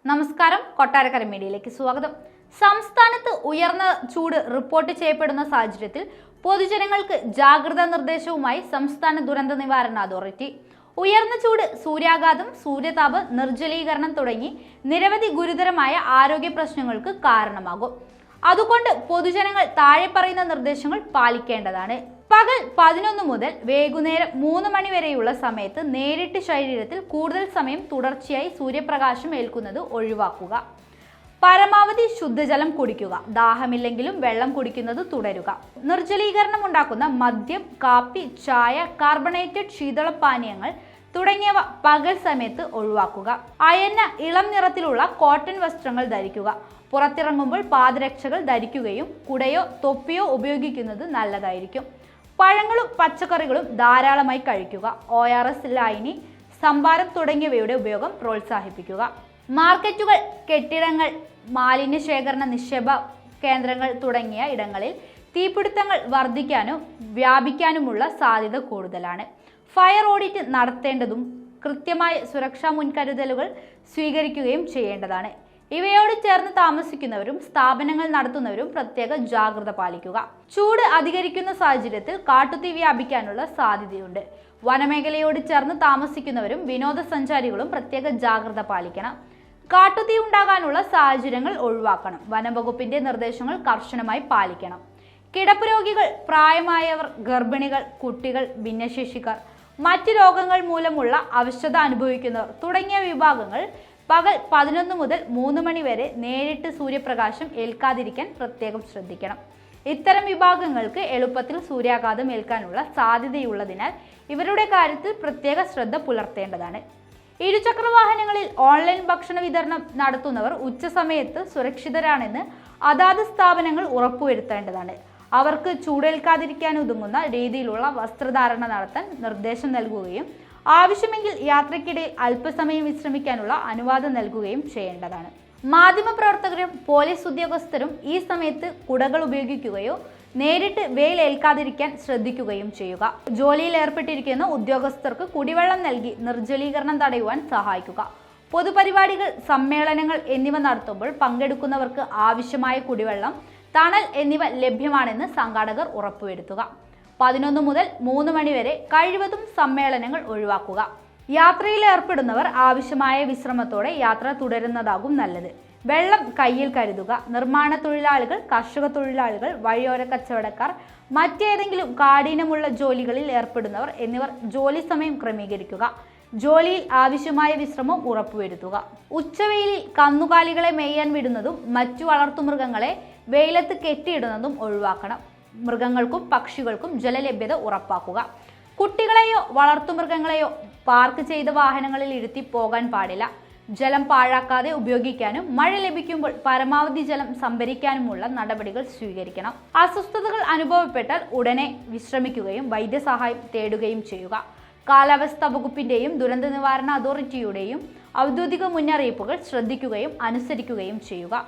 നമസ്കാരം, കൊട്ടാരക്കര മീഡിയയിലേക്ക് സ്വാഗതം. സംസ്ഥാനത്ത് ഉയർന്ന ചൂട് റിപ്പോർട്ട് ചെയ്യപ്പെടുന്ന സാഹചര്യത്തിൽ പൊതുജനങ്ങൾക്ക് ജാഗ്രതാ നിർദ്ദേശവുമായി സംസ്ഥാന ദുരന്ത നിവാരണ അതോറിറ്റി. ഉയർന്ന ചൂട്, സൂര്യാഘാതം, സൂര്യതാപ നിർജ്ജലീകരണം തുടങ്ങി നിരവധി ഗുരുതരമായ ആരോഗ്യ പ്രശ്നങ്ങൾക്ക് കാരണമാകും. അതുകൊണ്ട് പൊതുജനങ്ങൾ താഴെ പറയുന്ന നിർദ്ദേശങ്ങൾ പാലിക്കേണ്ടതാണ്. പകൽ 11 മുതൽ വൈകുന്നേരം 3 മണി വരെയുള്ള സമയത്ത് നേരിട്ട് ശരീരത്തിൽ കൂടുതൽ സമയം തുടർച്ചയായി സൂര്യപ്രകാശം ഏൽക്കുന്നത് ഒഴിവാക്കുക. പരമാവധി ശുദ്ധജലം കുടിക്കുക. ദാഹമില്ലെങ്കിലും വെള്ളം കുടിക്കുന്നത് തുടരുക. നിർജ്ജലീകരണം ഉണ്ടാക്കുന്ന മദ്യം, കാപ്പി, ചായ, കാർബണേറ്റഡ് ശീതളപാനീയങ്ങൾ തുടങ്ങിയവ പകൽ സമയത്ത് ഒഴിവാക്കുക. അയഞ്ഞ ഇളം നിറത്തിലുള്ള കോട്ടൺ വസ്ത്രങ്ങൾ ധരിക്കുക. പുറത്തിറങ്ങുമ്പോൾ പാദരക്ഷകൾ ധരിക്കുകയും കുടയോ തൊപ്പിയോ ഉപയോഗിക്കുന്നത് നല്ലതായിരിക്കും. പഴങ്ങളും പച്ചക്കറികളും ധാരാളമായി കഴിക്കുക. ORS, ലായനി, സംഭാരം തുടങ്ങിയവയുടെ ഉപയോഗം പ്രോത്സാഹിപ്പിക്കുക. മാർക്കറ്റുകൾ, കെട്ടിടങ്ങൾ, മാലിന്യ ശേഖരണ നിക്ഷേപ കേന്ദ്രങ്ങൾ തുടങ്ങിയ ഇടങ്ങളിൽ തീപിടുത്തങ്ങൾ വർദ്ധിക്കാനും വ്യാപിക്കാനുമുള്ള സാധ്യത കൂടുതലാണ്. ഫയർ ഓഡിറ്റ് നടത്തേണ്ടതും കൃത്യമായ സുരക്ഷാ മുൻകരുതലുകൾ സ്വീകരിക്കുകയും ചെയ്യേണ്ടതാണ്. ഇവയോട് ചേർന്ന് താമസിക്കുന്നവരും സ്ഥാപനങ്ങൾ നടത്തുന്നവരും പ്രത്യേക ജാഗ്രത പാലിക്കുക. ചൂട് അധികരിക്കുന്ന സാഹചര്യത്തിൽ കാട്ടുതീ വ്യാപിക്കാനുള്ള സാധ്യതയുണ്ട്. വനമേഖലയോട് ചേർന്ന് താമസിക്കുന്നവരും വിനോദസഞ്ചാരികളും പ്രത്യേക ജാഗ്രത പാലിക്കണം. കാട്ടുതീ ഉണ്ടാകാനുള്ള സാഹചര്യങ്ങൾ ഒഴിവാക്കണം. വനംവകുപ്പിന്റെ നിർദ്ദേശങ്ങൾ കർശനമായി പാലിക്കണം. കിടപ്പ് രോഗികൾ, പ്രായമായവർ, ഗർഭിണികൾ, കുട്ടികൾ, ഭിന്നശേഷിക്കാർ, മറ്റ് രോഗങ്ങൾ മൂലമുള്ള അവശത അനുഭവിക്കുന്നവർ തുടങ്ങിയ വിഭാഗങ്ങൾ പകൽ 11 മുതൽ 3 മണി വരെ നേരിട്ട് സൂര്യപ്രകാശം ഏൽക്കാതിരിക്കാൻ പ്രത്യേകം ശ്രദ്ധിക്കണം. ഇത്തരം വിഭാഗങ്ങൾക്ക് എളുപ്പത്തിൽ സൂര്യാഘാതം ഏൽക്കാനുള്ള സാധ്യതയുള്ളതിനാൽ ഇവരുടെ കാര്യത്തിൽ പ്രത്യേക ശ്രദ്ധ പുലർത്തേണ്ടതാണ്. ഇരുചക്ര വാഹനങ്ങളിൽ ഓൺലൈൻ ഭക്ഷണ വിതരണം നടത്തുന്നവർ ഉച്ചസമയത്ത് സുരക്ഷിതരാണെന്ന് അതാത് സ്ഥാപനങ്ങൾ ഉറപ്പുവരുത്തേണ്ടതാണ്. അവർക്ക് ചൂടേൽക്കാതിരിക്കാൻ ഉതകുന്ന രീതിയിലുള്ള വസ്ത്രധാരണ നടത്താൻ നിർദ്ദേശം നൽകുകയും ആവശ്യമെങ്കിൽ യാത്രയ്ക്കിടയിൽ അല്പസമയം വിശ്രമിക്കാനുള്ള അനുവാദം നൽകുകയും ചെയ്യേണ്ടതാണ്. മാധ്യമപ്രവർത്തകരും പോലീസ് ഉദ്യോഗസ്ഥരും ഈ സമയത്ത് കുടകൾ ഉപയോഗിക്കുകയോ നേരിട്ട് വെയിൽ ഏൽക്കാതിരിക്കാൻ ശ്രദ്ധിക്കുകയും ചെയ്യുക. ജോലിയിൽ ഏർപ്പെട്ടിരിക്കുന്ന ഉദ്യോഗസ്ഥർക്ക് കുടിവെള്ളം നൽകി നിർജ്ജലീകരണം തടയുവാൻ സഹായിക്കുക. പൊതുപരിപാടികൾ, സമ്മേളനങ്ങൾ എന്നിവ നടത്തുമ്പോൾ പങ്കെടുക്കുന്നവർക്ക് ആവശ്യമായ കുടിവെള്ളം, തണൽ എന്നിവ ലഭ്യമാണെന്ന് സംഘാടകർ ഉറപ്പുവരുത്തുക. 11 മുതൽ 3 മണി വരെ കഴിവതും സമ്മേളനങ്ങൾ ഒഴിവാക്കുക. യാത്രയിൽ ഏർപ്പെടുന്നവർ ആവശ്യമായ വിശ്രമത്തോടെ യാത്ര തുടരുന്നതാകും നല്ലത്. വെള്ളം കയ്യിൽ കരുതുക. നിർമ്മാണ തൊഴിലാളികൾ, കർഷക തൊഴിലാളികൾ, വഴിയോര കച്ചവടക്കാർ, മറ്റേതെങ്കിലും കാഠിന്യമുള്ള ജോലികളിൽ ഏർപ്പെടുന്നവർ എന്നിവർ ജോലി സമയം ക്രമീകരിക്കുക. ജോലിയിൽ ആവശ്യമായ വിശ്രമം ഉറപ്പുവരുത്തുക. ഉച്ചവെയിലിൽ കന്നുകാലികളെ മേയാൻ വിടുന്നതും മറ്റു വളർത്തുമൃഗങ്ങളെ വെയിലത്ത് കെട്ടിയിടുന്നതും ഒഴിവാക്കണം. മൃഗങ്ങൾക്കും പക്ഷികൾക്കും ജലലഭ്യത ഉറപ്പാക്കുക. കുട്ടികളെയോ വളർത്തുമൃഗങ്ങളെയോ പാർക്ക് ചെയ്ത വാഹനങ്ങളിൽ ഇരുത്തി പോകാൻ പാടില്ല. ജലം പാഴാക്കാതെ ഉപയോഗിക്കാനും മഴ ലഭിക്കുമ്പോൾ പരമാവധി ജലം സംഭരിക്കാനുമുള്ള നടപടികൾ സ്വീകരിക്കണം. അസ്വസ്ഥതകൾ അനുഭവപ്പെട്ടാൽ ഉടനെ വിശ്രമിക്കുകയും വൈദ്യസഹായം തേടുകയും ചെയ്യുക. കാലാവസ്ഥാ വകുപ്പിന്റെയും ദുരന്ത നിവാരണ അതോറിറ്റിയുടെയും ഔദ്യോഗിക മുന്നറിയിപ്പുകൾ ശ്രദ്ധിക്കുകയും അനുസരിക്കുകയും ചെയ്യുക.